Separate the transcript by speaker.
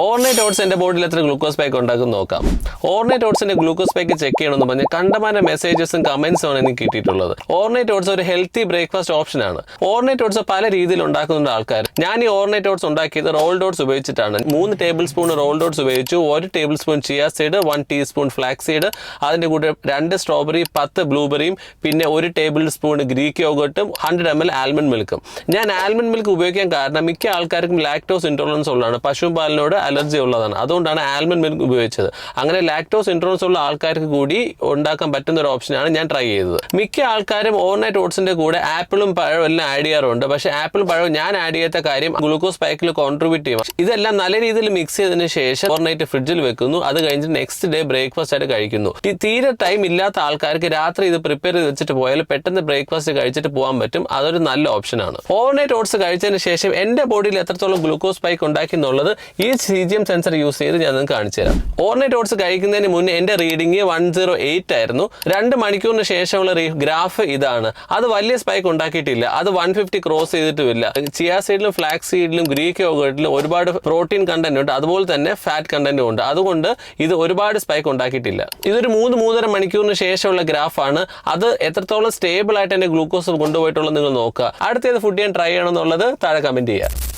Speaker 1: Overnight oats എൻ്റെ ബോഡിയിൽ എത്ര ഗ്ലൂക്കോസ് സ്പൈക്ക് ഉണ്ടാക്കും നോക്കാം. ഓവർനൈറ്റ് ഓട്സിന്റെ ഗ്ലൂക്കോസ് സ്പൈക്ക് ചെക്ക് ചെയ്യണമെന്ന് പറഞ്ഞ് കണ്ടമാന മെസ്സേജസും കമന്റ്സും ആണ് എനിക്ക് കിട്ടിയിട്ടുള്ളത്. ഓവർനൈറ്റ് ഓട്സ് ഒരു ഹെൽത്തി ബ്രേക്ക്ഫാസ്റ്റ് ഓപ്ഷൻ ആണ്. ഓവർനൈറ്റ് ഓട്സ് പല രീതിയിൽ ഉണ്ടാക്കുന്നുണ്ട് ആൾക്കാർ. ഞാൻ ഈ ഓവർനൈറ്റ് ഓട്സ് ഉണ്ടാക്കിയത് റോൾഡ് ഓട്സ് ഉപയോഗിച്ചിട്ടാണ്. 3 ടേബിൾ സ്പൂൺ റോൾഡ് ഓട്സ് ഉപയോഗിച്ചു, 1 tablespoon chia seed, 1 teaspoon flax seed, അതിന്റെ കൂടെ 2 സ്ട്രോബെറി, 10 ബ്ലൂബെറിയും, പിന്നെ 1 ടേബിൾ സ്പൂൺ ഗ്രീക്ക് യോഗട്ടും, 100 ml ആൽമണ്ട് മിൽക്കും. ഞാൻ ആൽമണ്ട് മിൽക്ക് ഉപയോഗിക്കാൻ കാരണം മിക്ക ആൾക്കാർക്കും ലാക്ടോസ് ഇൻടോളറൻസ് ഉള്ളതാണ്, പശുപാലിനോട് അലർജി ഉള്ളതാണ്. അതുകൊണ്ടാണ് ആൽമണ്ട് മിൽക്ക് ഉപയോഗിച്ചത്. അങ്ങനെ ലാക്ടോസ് ഇൻടോളറൻസ് ഉള്ള ആൾക്കാർക്ക് കൂടി ഉണ്ടാക്കാൻ പറ്റുന്ന ഒരു ഓപ്ഷനാണ് ഞാൻ ട്രൈ ചെയ്തത്. മിക്ക ആൾക്കാരും ഓവർനൈറ്റ് ഓട്സിന്റെ കൂടെ ആപ്പിളും പഴവും എല്ലാം ആഡ് ചെയ്യാറുണ്ട്. പക്ഷേ ആപ്പിളും പഴവും ഞാൻ ആഡ് ചെയ്യാത്ത കാര്യം ഗ്ലൂക്കോസ് സ്പൈക്കിൽ കോൺട്രിബ്യൂട്ട് ചെയ്യും. ഇതെല്ലാം നല്ല രീതിയിൽ മിക്സ് ചെയ്തതിന് ശേഷം ഓവർനൈറ്റ് ഫ്രിഡ്ജിൽ വെക്കുന്നു. അത് കഴിഞ്ഞ് നെക്സ്റ്റ് ഡേ ബ്രേക്ക്ഫാസ്റ്റ് ആയിട്ട് കഴിക്കുന്നു. തീരെ ടൈം ഇല്ലാത്ത ആൾക്കാർക്ക് രാത്രി ഇത് പ്രിപ്പയർ ചെയ്ത് വെച്ചിട്ട് പോയാൽ പെട്ടെന്ന് ബ്രേക്ക്ഫാസ്റ്റ് കഴിച്ചിട്ട് പോകാൻ പറ്റും. അതൊരു നല്ല ഓപ്ഷനാണ്. ഓവർനൈറ്റ് ഓട്സ് കഴിച്ചതിന് ശേഷം എന്റെ ബോഡിയിൽ എത്രത്തോളം ഗ്ലൂക്കോസ് സ്പൈക്ക് ഉണ്ടാക്കി എന്നുള്ളത് ഈ CGM സെൻസർ യൂസ് ചെയ്ത് ഞാൻ നിങ്ങൾക്ക് കാണിച്ചു തരാം. ഓവർനൈറ്റ് ഓട്സ് കഴിക്കുന്നതിന് മുന്നേ എന്റെ റീഡിംഗ് 108 ആയിരുന്നു. 2 മണിക്കൂറിന് ശേഷമുള്ള ഗ്രാഫ് ഇതാണ്. അത് വലിയ സ്പൈക്ക് ഉണ്ടാക്കിയിട്ടില്ല. അത് 150 ക്രോസ് ചെയ്തിട്ടുമില്ല. ചിയ സീഡിലും ഫ്ലാക്സ് സീഡിലും ഗ്രീക്ക് യോഗട്ടിലും ഒരുപാട് പ്രോട്ടീൻ കണ്ടന്റ് ഉണ്ട്, അതുപോലെ തന്നെ ഫാറ്റ് കണ്ടന്റും ഉണ്ട്. അതുകൊണ്ട് ഇത് ഒരുപാട് സ്പൈക്ക് ഉണ്ടാക്കിയിട്ടില്ല. ഇതൊരു 3-3.5 മണിക്കൂറിന് ശേഷമുള്ള ഗ്രാഫാണ്. അത് എത്രത്തോളം സ്റ്റേബിൾ ആയിട്ട് എന്റെ ഗ്ലൂക്കോസ് കൊണ്ടുപോയിട്ടുള്ളത് നിങ്ങൾ നോക്കുക. അടുത്തേത് ഫുഡ് ഞാൻ ട്രൈ ചെയ്യണം എന്നുള്ളത് താഴെ കമന്റ് ചെയ്യുക.